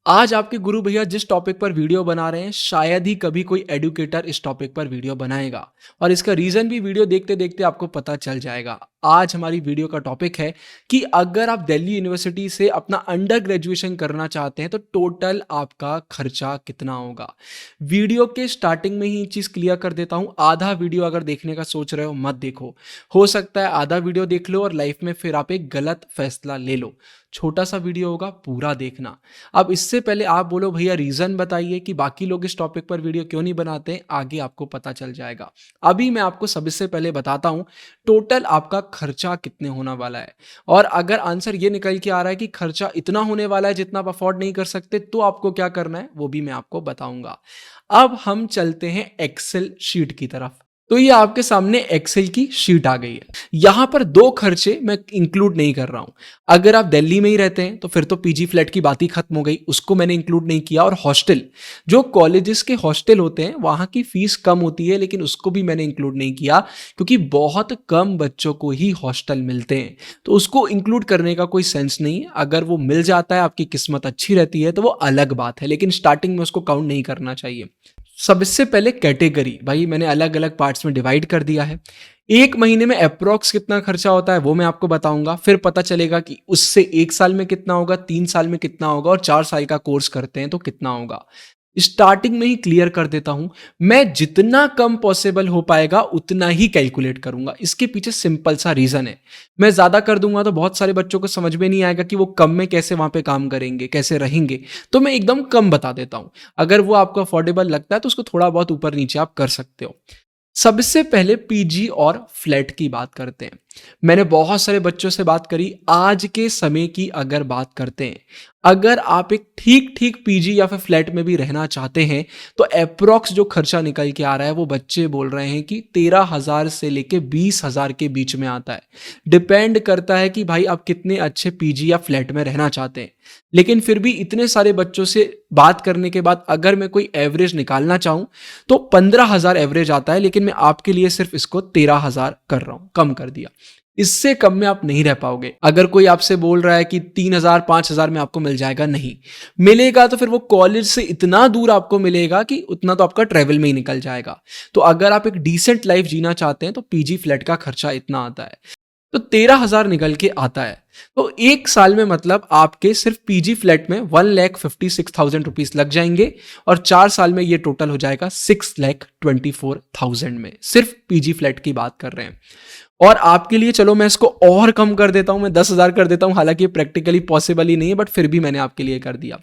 आज आपके गुरु भैया जिस टॉपिक पर वीडियो बना रहे हैं शायद ही कभी कोई एडुकेटर इस टॉपिक पर वीडियो बनाएगा और इसका रीजन भी वीडियो देखते देखते आपको पता चल जाएगा। आज हमारी वीडियो का टॉपिक है कि अगर आप दिल्ली यूनिवर्सिटी से अपना अंडर ग्रेजुएशन करना चाहते हैं तो टोटल आपका खर्चा कितना होगा। वीडियो के स्टार्टिंग में ही चीज़ क्लियर कर देता हूँ, आधा वीडियो अगर देखने का सोच रहे हो मत देखो। हो सकता है आधा वीडियो देख लो और लाइफ में फिर आप एक गलत फैसला ले लो। छोटा सा वीडियो होगा, पूरा देखना। अब इससे पहले आप बोलो भैया रीज़न बताइए कि बाकी लोग इस टॉपिक पर वीडियो क्यों नहीं बनाते हैं, आगे आपको पता चल जाएगा। अभी मैं आपको सबसे पहले बताता हूँ टोटल आपका खर्चा कितने होने वाला है। और अगर आंसर ये निकल के आ रहा है कि खर्चा इतना होने वाला है जितना आप अफोर्ड नहीं कर सकते, तो आपको क्या करना है वो भी मैं आपको बताऊंगा। अब हम चलते हैं एक्सेल शीट की तरफ। तो ये आपके सामने एक्सेल की शीट आ गई है। यहां पर दो खर्चे मैं इंक्लूड नहीं कर रहा हूं। अगर आप दिल्ली में ही रहते हैं तो फिर तो पीजी फ्लैट की बात ही खत्म हो गई, उसको मैंने इंक्लूड नहीं किया। और हॉस्टल, जो कॉलेजेस के हॉस्टल होते हैं वहां की फीस कम होती है, लेकिन उसको भी मैंने इंक्लूड नहीं किया क्योंकि बहुत कम बच्चों को ही हॉस्टल मिलते हैं, तो उसको इंक्लूड करने का कोई सेंस नहीं है। अगर वो मिल जाता है, आपकी किस्मत अच्छी रहती है तो वो अलग बात है, लेकिन स्टार्टिंग में उसको काउंट नहीं करना चाहिए। सबसे पहले कैटेगरी, भाई मैंने अलग अलग पार्ट्स में डिवाइड कर दिया है। एक महीने में अप्रोक्स कितना खर्चा होता है वो मैं आपको बताऊंगा, फिर पता चलेगा कि उससे एक साल में कितना होगा, 3 साल में कितना होगा, और 4 साल का कोर्स करते हैं तो कितना होगा। स्टार्टिंग में ही क्लियर कर देता हूं, मैं जितना कम पॉसिबल हो पाएगा उतना ही कैलकुलेट करूंगा। इसके पीछे सिंपल सा रीजन है, मैं ज्यादा कर दूंगा तो बहुत सारे बच्चों को समझ में नहीं आएगा कि वो कम में कैसे वहां पे काम करेंगे, कैसे रहेंगे। तो मैं एकदम कम बता देता हूं, अगर वो आपको अफोर्डेबल लगता है तो उसको थोड़ा बहुत ऊपर नीचे आप कर सकते हो। सबसे पहले पीजी और फ्लैट की बात करते हैं। मैंने बहुत सारे बच्चों से बात करी, आज के समय की अगर बात करते हैं, अगर आप एक ठीक ठीक पीजी या फिर फ्लैट में भी रहना चाहते हैं तो अप्रोक्स जो खर्चा निकल के आ रहा है वो बच्चे बोल रहे हैं कि 13,000 से लेके 20,000 के बीच में आता है। डिपेंड करता है कि भाई आप कितने अच्छे पीजी या फ्लैट में रहना चाहते हैं। लेकिन फिर भी इतने सारे बच्चों से बात करने के बाद अगर मैं कोई एवरेज निकालना चाहूं तो 15,000 एवरेज आता है, लेकिन मैं आपके लिए सिर्फ इसको 13,000 कर रहा हूं, कम कर दिया। इससे कम में आप नहीं रह पाओगे। अगर कोई आपसे बोल रहा है कि 3,000 5,000 में आपको मिल जाएगा, नहीं मिलेगा, तो फिर वो कॉलेज से इतना दूर आपको मिलेगा कि उतना तो आपका ट्रेवल में ही निकल जाएगा। तो अगर आप एक डिसेंट लाइफ जीना चाहते हैं तो पीजी फ्लैट का खर्चा इतना आता है, तो 13,000 निकल के आता है। तो एक साल में मतलब आपके सिर्फ पीजी फ्लैट में 1,56,000 रुपीज लग जाएंगे, और 4 साल में ये टोटल हो जाएगा 6,24,000 में। सिर्फ पीजी फ्लैट की बात कर रहे हैं। और आपके लिए चलो मैं इसको और कम कर देता हूं, मैं 10,000 कर देता हूं, हालांकि ये प्रैक्टिकली पॉसिबल ही नहीं है, बट फिर भी मैंने आपके लिए कर दिया।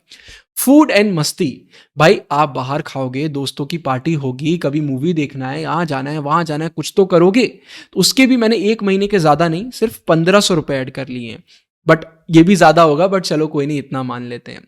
फूड एंड मस्ती, भाई आप बाहर खाओगे, दोस्तों की पार्टी होगी, कभी मूवी देखना है, यहाँ जाना है वहां जाना है, कुछ तो करोगे। तो उसके भी मैंने एक महीने के ज्यादा नहीं, सिर्फ 1,500 रुपए ऐड कर लिए हैं। बट ये भी ज्यादा होगा, बट चलो कोई नहीं, इतना मान लेते हैं।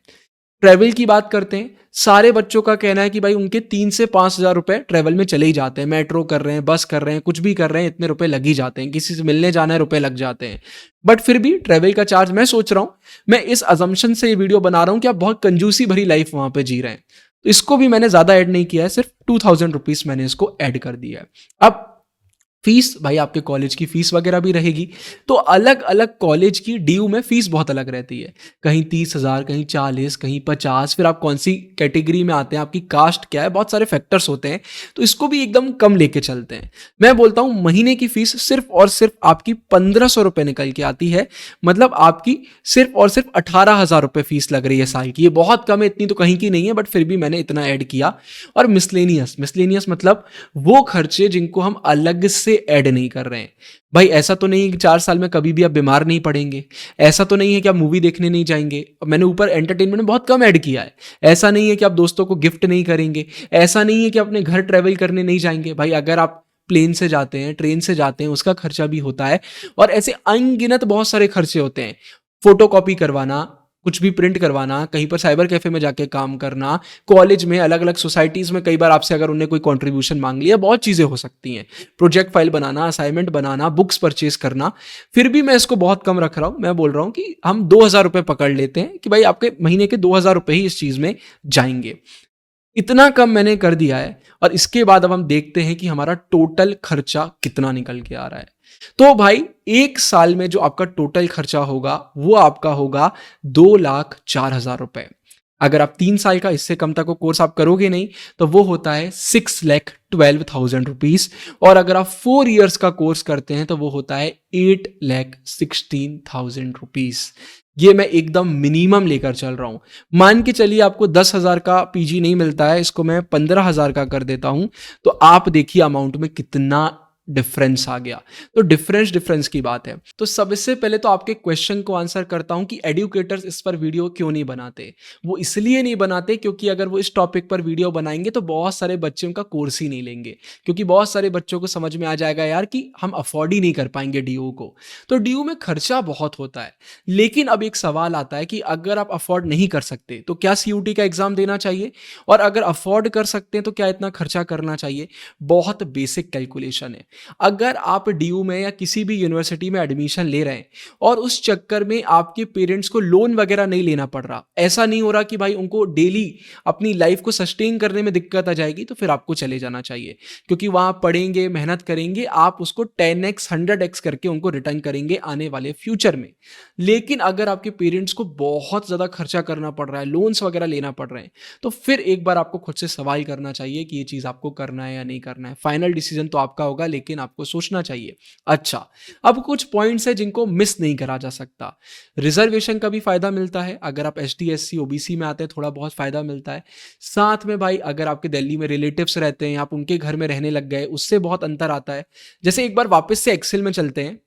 ट्रैवल की बात करते हैं। सारे बच्चों का कहना है कि भाई उनके 3 से 5 हजार रुपए ट्रैवल में चले ही जाते हैं, मेट्रो कर रहे हैं, बस कर रहे हैं, कुछ भी कर रहे हैं, इतने रुपए लग ही जाते हैं, किसी से मिलने जाना है रुपए लग जाते हैं। बट फिर भी ट्रैवल का चार्ज, मैं सोच रहा हूं, मैं इस अजम्पशन से ये वीडियो बना रहा हूं कि आप बहुत कंजूसी भरी लाइफ वहां पे जी रहे हैं, तो इसको भी मैंने ज्यादा ऐड नहीं किया है, सिर्फ 2,000 रुपीज मैंने इसको ऐड कर दिया है। अब फीस, भाई आपके कॉलेज की फीस वगैरह भी रहेगी, तो अलग अलग कॉलेज की ड्यू में फीस बहुत अलग रहती है। कहीं 30,000, कहीं 40, कहीं 50, फिर आप कौन सी कैटेगरी में आते हैं, आपकी कास्ट क्या है, बहुत सारे फैक्टर्स होते हैं, तो इसको भी एकदम कम लेके चलते हैं। मैं बोलता हूं महीने की फीस सिर्फ और सिर्फ आपकी 1,500 रुपए निकल के आती है, मतलब आपकी सिर्फ और सिर्फ 18,000 रुपए फीस लग रही है साल की। ये बहुत कम है, इतनी तो कहीं की नहीं है, बट फिर भी मैंने इतना ऐड किया। और मिसलेनियस मतलब वो खर्चे जिनको हम अलग से ऐड नहीं कर रहे हैं। भाई ऐसा तो नहीं है कि 4 साल में कभी भी आप बीमार नहीं पड़ेंगे, ऐसा तो नहीं है कि आप मूवी देखने नहीं जाएंगे, मैंने ऊपर एंटरटेनमेंट में बहुत कम ऐड किया है। ऐसा नहीं है कि आप दोस्तों को गिफ्ट नहीं करेंगे, ऐसा नहीं है कि अपने घर ट्रेवल करने नहीं जाएंगे। भाई अगर आप प्लेन से जाते हैं, ट्रेन से जाते हैं, उसका खर्चा भी होता है। और ऐसे अनगिनत बहुत सारे खर्चे होते हैं, फोटो कॉपी करवाना, कुछ भी प्रिंट करवाना, कहीं पर साइबर कैफे में जाके काम करना, कॉलेज में अलग अलग सोसाइटीज में कई बार आपसे अगर उन्हें कोई कंट्रीब्यूशन मांग लिया, बहुत चीजें हो सकती हैं। प्रोजेक्ट फाइल बनाना, असाइनमेंट बनाना, बुक्स परचेज करना। फिर भी मैं इसको बहुत कम रख रहा हूं, मैं बोल रहा हूं कि हम 2,000 रुपए पकड़ लेते हैं कि भाई आपके महीने के 2,000 रुपए ही इस चीज में जाएंगे। इतना कम मैंने कर दिया है। और इसके बाद अब हम देखते हैं कि हमारा टोटल खर्चा कितना निकल के आ रहा है। तो भाई एक साल में जो आपका टोटल खर्चा होगा वो आपका होगा 2,04,000 रुपए। अगर आप 3 साल का इससे कम तक को कोर्स आप करोगे नहीं तो वो होता है 6,12,000 रुपीज। और अगर आप 4 ईयर्स का कोर्स करते हैं तो वो होता है 8,16,000 रुपीज। ये मैं एकदम मिनिमम लेकर चल रहा हूं। मान के चलिए आपको 10,000 का पीजी नहीं मिलता है, इसको मैं 15,000 का कर देता हूं, तो आप देखिए अमाउंट में कितना डिफरेंस आ गया। तो डिफरेंस की बात है। तो सबसे पहले तो आपके क्वेश्चन को आंसर करता हूं कि एडुकेटर्स इस पर वीडियो क्यों नहीं बनाते। वो इसलिए नहीं बनाते क्योंकि अगर वो इस टॉपिक पर वीडियो बनाएंगे तो बहुत सारे बच्चे उनका कोर्स ही नहीं लेंगे, क्योंकि बहुत सारे बच्चों को समझ में आ जाएगा यार कि हम अफोर्ड ही नहीं कर पाएंगे ड्यू को। तो ड्यू में खर्चा बहुत होता है। लेकिन अब एक सवाल आता है कि अगर आप अफोर्ड नहीं कर सकते तो क्या सीयूटी का एग्जाम देना चाहिए, और अगर अफोर्ड कर सकते हैं तो क्या इतना खर्चा करना चाहिए। बहुत बेसिक कैलकुलेशन है। अगर आप डीयू में या किसी भी यूनिवर्सिटी में एडमिशन ले रहे हैं और उस चक्कर में आपके पेरेंट्स को लोन वगैरह नहीं लेना पड़ रहा, ऐसा नहीं हो रहा कि भाई उनको डेली अपनी लाइफ को सस्टेन करने में दिक्कत आ जाएगी, तो फिर आपको चले जाना चाहिए, क्योंकि वहां पढ़ेंगे, मेहनत करेंगे, आप उसको 10x 100x करके उनको रिटर्न करेंगे आने वाले फ्यूचर में। लेकिन अगर आपके पेरेंट्स को बहुत ज्यादा खर्चा करना पड़ रहा है, लोन्स वगैरह लेना पड़ रहे हैं, तो फिर एक बार आपको खुद से सवाल करना चाहिए कि ये चीज आपको करना है या नहीं करना है। फाइनल डिसीजन तो आपका होगा, लेकिन आपको सोचना चाहिए। अच्छा, अब कुछ पॉइंट्स है जिनको मिस नहीं करा जा सकता। रिजर्वेशन का भी फायदा मिलता है, अगर आप एसटी एससी ओबीसी में आते हैं थोड़ा बहुत फायदा मिलता है। साथ में भाई अगर आपके दिल्ली में रिलेटिव्स रहते हैं, आप उनके घर में रहने लग गए, उससे बहुत अंतर आता है। जैसे एक बार वापस से एक्सेल में चलते हैं,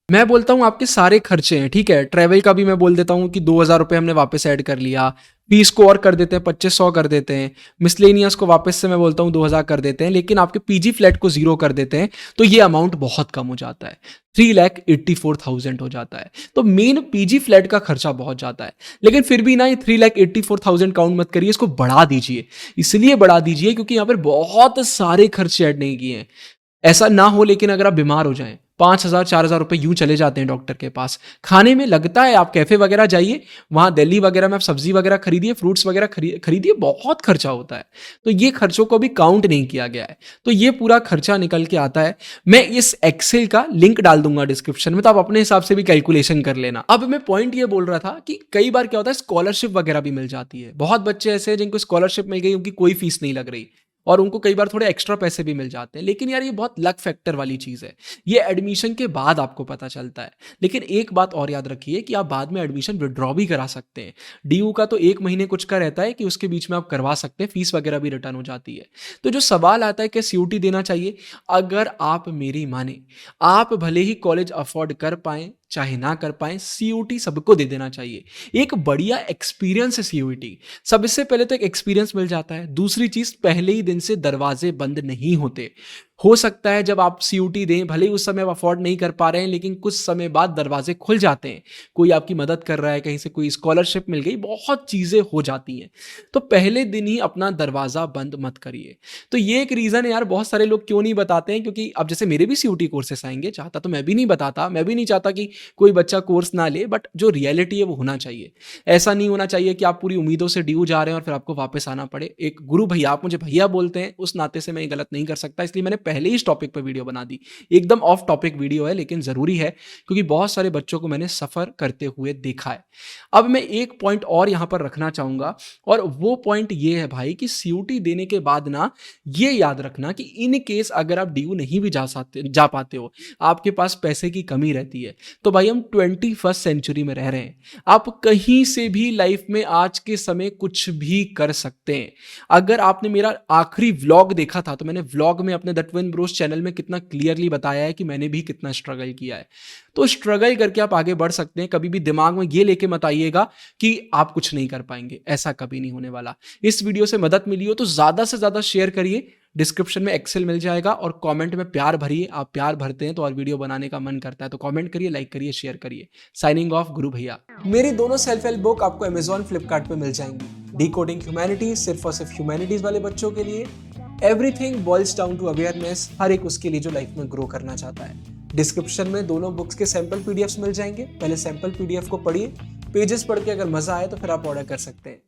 मैं बोलता हूँ आपके सारे खर्चे हैं, ठीक है, ट्रैवल का भी मैं बोल देता हूँ कि 2,000 रुपये हमने वापस ऐड कर लिया, फीस को और कर देते हैं 2,500 कर देते हैं, मिसलेनियस को वापस से मैं बोलता हूँ 2,000 कर देते हैं, लेकिन आपके पीजी फ्लैट को 0 कर देते हैं, तो ये अमाउंट बहुत कम हो जाता है, 3,84,000 हो जाता है। तो मेन पीजी फ्लैट का खर्चा बहुत जाता है। लेकिन फिर भी ना, ये 3,84,000 काउंट मत करिए, इसको बढ़ा दीजिए। इसलिए बढ़ा दीजिए क्योंकि यहाँ पर बहुत सारे खर्चे ऐड नहीं किए हैं। ऐसा ना हो लेकिन अगर आप बीमार हो जाएं, 5,000 4,000 रुपए यूं चले जाते हैं डॉक्टर के पास। खाने में लगता है, आप कैफे वगैरह जाइए, वहां दिल्ली वगैरह में आप सब्जी वगैरह खरीदिए, फ्रूट्स वगैरह खरीदिए, बहुत खर्चा होता है। तो ये खर्चों को भी काउंट नहीं किया गया है, तो ये पूरा खर्चा निकल के आता है। मैं इस एक्सेल का लिंक डाल दूंगा डिस्क्रिप्शन में, तो आप अपने हिसाब से भी कैलकुलेशन कर लेना। अब मैं पॉइंट ये बोल रहा था कि कई बार क्या होता है, स्कॉलरशिप वगैरह भी मिल जाती है। बहुत बच्चे ऐसे हैं जिनको स्कॉलरशिप मिल गई, उनकी कोई फीस नहीं लग रही, और उनको कई बार थोड़े एक्स्ट्रा पैसे भी मिल जाते हैं। लेकिन यार ये बहुत लक फैक्टर वाली चीज़ है, ये एडमिशन के बाद आपको पता चलता है। लेकिन एक बात और याद रखिए कि आप बाद में एडमिशन विड्रॉ भी करा सकते हैं। डीयू का तो 1 महीने कुछ का रहता है कि उसके बीच में आप करवा सकते हैं, फीस वगैरह भी रिटर्न हो जाती है। तो जो सवाल आता है कि सीयूटी देना चाहिए, अगर आप मेरी माने, आप भले ही कॉलेज अफोर्ड कर पाएं चाहे ना कर पाएं, सीयूटी सबको दे देना चाहिए। एक बढ़िया एक्सपीरियंस है सीयूटी। सबसे पहले तो एक एक्सपीरियंस मिल जाता है, दूसरी चीज पहले ही दिन से दरवाजे बंद नहीं होते। हो सकता है जब आप सीयूटी दें, भले ही उस समय आप अफोर्ड नहीं कर पा रहे हैं, लेकिन कुछ समय बाद दरवाजे खुल जाते हैं। कोई आपकी मदद कर रहा है, कहीं से कोई स्कॉलरशिप मिल गई, बहुत चीजें हो जाती हैं। तो पहले दिन ही अपना दरवाजा बंद मत करिए। तो ये एक रीजन है यार, बहुत सारे लोग क्यों नहीं बताते हैं, क्योंकि अब जैसे मेरे भी सीयूटी कोर्सेस आएंगे, चाहता तो मैं भी नहीं बताता, मैं भी नहीं चाहता कि कोई बच्चा कोर्स ना ले, बट जो रियलिटी है वो होना चाहिए। ऐसा नहीं होना चाहिए कि आप पूरी उम्मीदों से ड्यू जा रहे हैं और फिर आपको वापस आना पड़े। एक गुरु भैया, आप मुझे भैया बोलते हैं, उस नाते से मैं ये गलत नहीं कर सकता, इसलिए मैंने पहले ही इस टॉपिक पर वीडियो बना दी। एकदम ऑफ टॉपिक वीडियो है, लेकिन जरूरी है क्योंकि बहुत सारे बच्चों को मैंने सफर करते हुए देखा है। अब मैं एक पॉइंट और यहां पर रखना चाहूंगा, और वो पॉइंट ये है भाई कि सीयूटी देने के बाद ना, ये याद रखना कि इन केस अगर आप ड्यू नहीं भी जा पाते हो, आपके पास पैसे की कमी रहती है, तो भाई हम 21st सेंचुरी में रह रहे हैं। आप कहीं से भी लाइफ में आज के समय कुछ भी कर सकते हैं। अगर आपने मेरा आखिरी व्लॉग देखा था, तो मैंने व्लॉग में अपने द ट्विन ब्रोस चैनल में कितना क्लियरली बताया है कि मैंने भी कितना स्ट्रगल किया है। तो स्ट्रगल करके आप आगे बढ़ सकते हैं। कभी भी दिमाग में ये लेके मत आइएगा कि आप कुछ नहीं कर पाएंगे, ऐसा कभी नहीं होने वाला। इस वीडियो से मदद मिली हो तो ज्यादा से ज्यादा शेयर करिए, डिस्क्रिप्शन में एक्सेल मिल जाएगा, और कमेंट में प्यार भरिए। आप प्यार भरते हैं तो और वीडियो बनाने का मन करता है, तो कमेंट करिए, लाइक करिए, शेयर करिए। साइनिंग ऑफ, गुरु भैया। मेरी दोनों सेल्फ हेल्प बुक आपको अमेजॉन फ्लिपकार्ट पे मिल जाएंगी। डिकोडिंग ह्यूमैनिटीज सिर्फ और सिर्फ ह्यूमैनिटीज वाले बच्चों के लिए, everything boils down to awareness, हर एक उसके लिए जो लाइफ में ग्रो करना चाहता है। डिस्क्रिप्शन में दोनों बुक्स के सैंपल पीडीएफ्स मिल जाएंगे। पहले सैंपल पीडीएफ को पढ़िए, पेजेस पढ़ के अगर मजा आए तो फिर आप ऑर्डर कर सकते हैं।